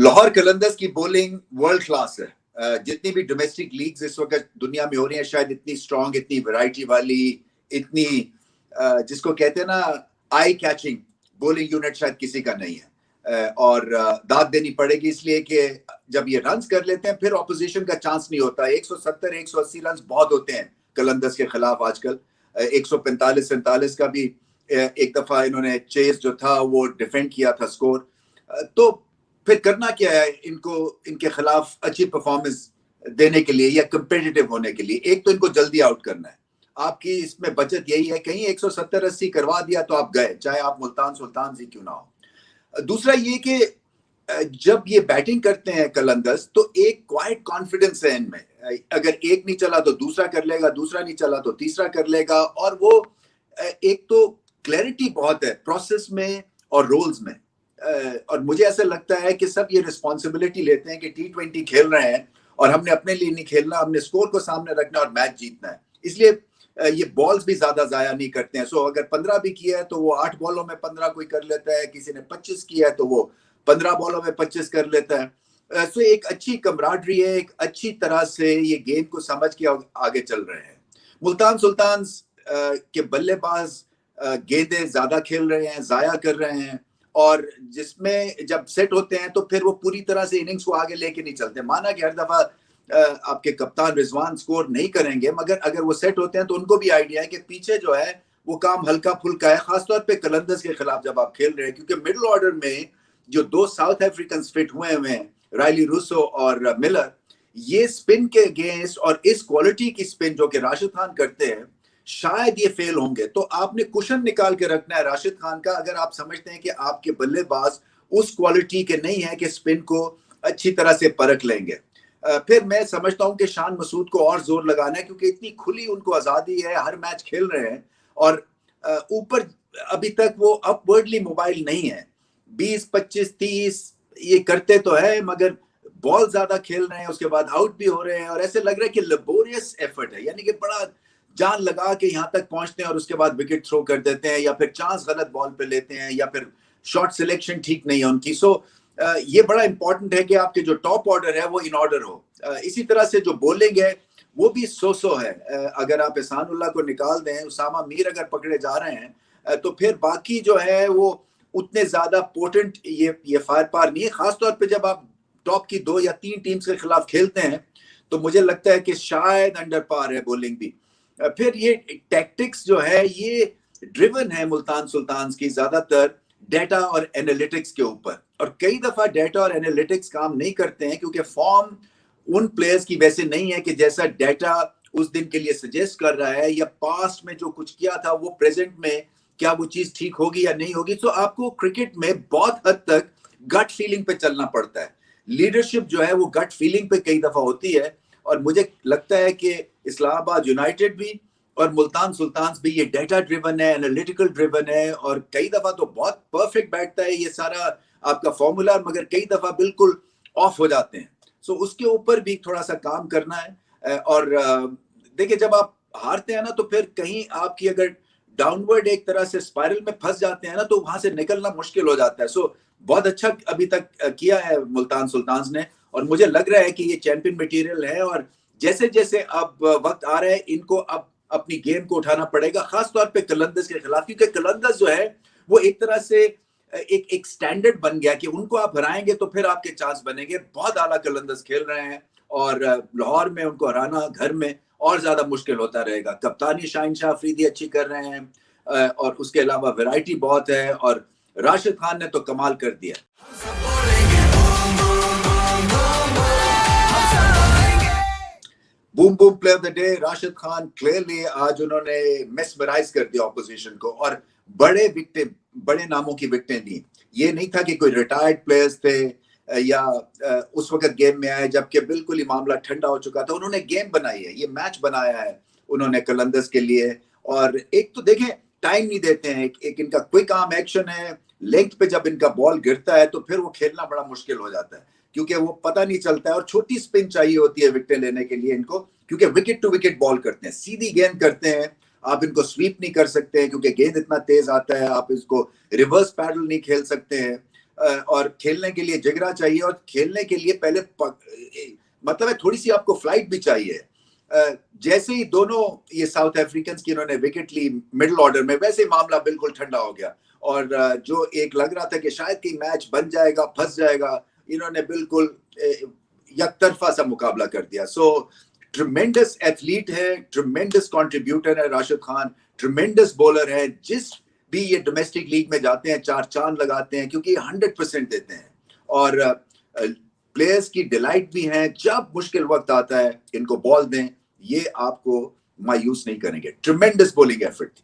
लाहौर कलंदर्स की bowling world class है। जितनी भी डोमेस्टिक लीग्स इस वक्त दुनिया में हो रही हैं, शायद इतनी स्ट्रॉन्ग, इतनी वैरायटी वाली, इतनी जिसको कहते हैं ना आई कैचिंग बॉलिंग यूनिट शायद किसी का नहीं है। और दाद देनी पड़ेगी इसलिए कि जब ये रन्स कर लेते हैं फिर ऑपोजिशन का चांस नहीं होता। 170 180 रन्स बहुत होते हैं कलंदर्स के खिलाफ आजकल। 145 47 का भी एक दफा इन्होंने चेस जो था वो डिफेंड किया था स्कोर। तो फिर करना क्या है इनको, इनके खिलाफ अच्छी परफॉर्मेंस देने के लिए या कंपेटिटिव होने के लिए? एक तो इनको जल्दी आउट करना है। आपकी इसमें बचत यही है, कहीं 170-80 करवा दिया तो आप गए, चाहे आप मुल्तान सुल्तान से क्यों ना हो। दूसरा ये कि जब ये बैटिंग करते हैं कलंदर्स तो एक क्वाइट कॉन्फिडेंस है इनमें। अगर एक नहीं चला तो दूसरा कर लेगा, दूसरा नहीं चला तो तीसरा कर लेगा। और वो एक तो क्लैरिटी बहुत है प्रोसेस में और रोल्स में। और मुझे ऐसा लगता है कि सब ये रिस्पॉन्सिबिलिटी लेते हैं कि T20 खेल रहे हैं और हमने अपने लिए नहीं खेलना, हमने स्कोर को सामने रखना और मैच जीतना है। इसलिए ये बॉल्स भी ज्यादा जाया नहीं करते हैं। सो अगर 15 भी किया है तो वो 8 बॉलों में 15 कोई कर लेता है, किसी ने 25 किया है तो वो 15 बॉलों में 25 कर लेता है। सो एक अच्छी कमराडरी है, एक अच्छी तरह से ये गेम को समझ के आगे चल रहे हैं। मुल्तान सुल्तान के बल्लेबाज गेंदें ज्यादा खेल रहे हैं, जाया कर रहे हैं, और जिसमें जब सेट होते हैं तो फिर वो पूरी तरह से इनिंग्स को आगे लेके नहीं चलते। माना कि हर दफा आपके कप्तान रिजवान स्कोर नहीं करेंगे, मगर अगर वो सेट होते हैं तो उनको भी आइडिया है कि पीछे जो है वो काम हल्का फुल्का है, खासतौर पे कलंदर्स के खिलाफ जब आप खेल रहे हैं। क्योंकि मिडिल ऑर्डर में जो 2 साउथ अफ्रीकन फिट हुए हैं, रायली रूसो और मिलर, ये स्पिन के अगेंस्ट और इस क्वालिटी की स्पिन जो कि राशिद खान करते हैं, शायद ये फेल होंगे। तो आपने कुशन निकाल के रखना है राशिद खान का, अगर आप समझते हैं कि आपके बल्लेबाज उस क्वालिटी के नहीं है कि स्पिन को अच्छी तरह से परख लेंगे। फिर मैं समझता हूं कि शान मसूद को और जोर लगाना है, क्योंकि इतनी खुली उनको आजादी है, हर मैच खेल रहे हैं। और ऊपर अभी तक वो अपवर्डली मोबाइल नहीं है। 20 25 30 ये करते तो है, मगर बॉल ज्यादा खेल रहे हैं, उसके बाद आउट भी हो रहे हैं, और ऐसे लग रहा है कि लेबोरियस एफर्ट है, यानी कि बड़ा जान लगा के यहाँ तक पहुंचते हैं और उसके बाद विकेट थ्रो कर देते हैं, या फिर चांस गलत बॉल पे लेते हैं, या फिर शॉट सिलेक्शन ठीक नहीं है उनकी। सो ये बड़ा इंपॉर्टेंट है कि आपके जो टॉप ऑर्डर है वो इन ऑर्डर हो। इसी तरह से जो बॉलिंग है वो भी सो है। अगर आप एहसानुल्लाह को निकाल दें, उसामा मीर अगर पकड़े जा रहे हैं, तो फिर बाकी जो है वो उतने ज्यादा पोटेंट ये फायर पार नहीं है। खासतौर पर जब आप टॉप की 2 या 3 टीम्स के खिलाफ खेलते हैं तो मुझे लगता है कि शायद अंडर पार है बॉलिंग भी। फिर ये टैक्टिक्स जो है ये ड्रिवन है मुल्तान सुल्तान की ज्यादातर डेटा और एनालिटिक्स के ऊपर, और कई दफा डेटा और एनालिटिक्स काम नहीं करते हैं क्योंकि फॉर्म उन प्लेयर्स की वैसे नहीं है कि जैसा डेटा उस दिन के लिए सजेस्ट कर रहा है, या पास्ट में जो कुछ किया था वो प्रेजेंट में क्या वो चीज ठीक होगी या नहीं होगी। तो आपको क्रिकेट में बहुत हद तक गट फीलिंग पे चलना पड़ता है। लीडरशिप जो है वो गट फीलिंग पे कई दफा होती है, और मुझे लगता है कि इस्लामाबाद यूनाइटेड भी और मुल्तान सुल्तान भी ये डेटा ड्रिवन है, एनालिटिकल ड्रिवन है, और कई दफा तो बहुत परफेक्ट बैठता है ये सारा आपका फॉर्मूला, मगर कई दफा बिल्कुल ऑफ हो जाते हैं। सो उसके ऊपर भी थोड़ा सा काम करना है। और देखिए, जब आप हारते हैं ना तो फिर कहीं आपकी अगर डाउनवर्ड एक तरह से स्पाइरल में फंस जाते हैं ना, तो वहां से निकलना मुश्किल हो जाता है। सो बहुत अच्छा अभी तक किया है मुल्तान सुल्तान ने, और मुझे लग रहा है कि ये चैंपियन मटेरियल है। और जैसे जैसे अब वक्त आ रहा है, इनको अब अपनी गेम को उठाना पड़ेगा, खासतौर पे कलंदर्स के खिलाफ, क्योंकि कलंदर्स जो है वो एक तरह से एक स्टैंडर्ड बन गया कि उनको आप हराएंगे तो फिर आपके चांस बनेंगे। बहुत आला कलंदर्स खेल रहे हैं, और लाहौर में उनको हराना घर में और ज्यादा मुश्किल होता रहेगा। कप्तानी शाहीन शाह अफरीदी अच्छी कर रहे हैं, और उसके अलावा वैरायटी बहुत है, और राशिद खान ने तो कमाल कर दिया। Boom boom player of the day Rashid Khan. Clearly आज उन्होंने मेस्मराइज कर दिया ऑपोजिशन को, और बड़े विकेट, बड़े नामों की विकेटें दी। ये नहीं था कि कोई रिटायर्ड प्लेयर्स थे या उस वक्त गेम में आए जबकि बिल्कुल ही मामला ठंडा हो चुका था। उन्होंने गेम बनाई है, ये मैच बनाया है उन्होंने कलंदर्स के लिए। और एक तो देखें, टाइम नहीं देते हैं, एक इनका क्विक आर्म एक्शन है, लेंथ पे जब इनका बॉल गिरता है तो फिर वो खेलना बड़ा मुश्किल हो जाता है, क्योंकि वो पता नहीं चलता है। और छोटी स्पिन चाहिए होती है विकेट लेने के लिए इनको, क्योंकि विकेट टू विकेट बॉल करते हैं, सीधी गेंद करते हैं। आप इनको स्वीप नहीं कर सकते हैं क्योंकि गेंद इतना तेज आता है। आप इसको रिवर्स पैडल नहीं खेल सकते हैं। और खेलने के लिए जिगरा चाहिए, और खेलने के लिए पहले मतलब है थोड़ी सी आपको फ्लाइट भी चाहिए। जैसे ही दोनों ये साउथ अफ्रीकन की इन्होंने विकेट ली मिडिल ऑर्डर में, वैसे ही मामला बिल्कुल ठंडा हो गया, और जो एक लग रहा था कि शायद कि मैच बन जाएगा, फंस जाएगा, इन्होंने बिल्कुल यकतरफा सा मुकाबला कर दिया। सो ट्रिमेंडस एथलीट है, ट्रिमेंडस कंट्रीब्यूटर है राशिद खान, ट्रिमेंडस बॉलर है। जिस भी ये डोमेस्टिक लीग में जाते हैं चार चांद लगाते हैं, क्योंकि 100% देते हैं, और प्लेयर्स की डिलाइट भी हैं। जब मुश्किल वक्त आता है इनको बॉल दें, ये आपको मायूस नहीं करेंगे। ट्रिमेंडस बॉलिंग एफर्ट थी।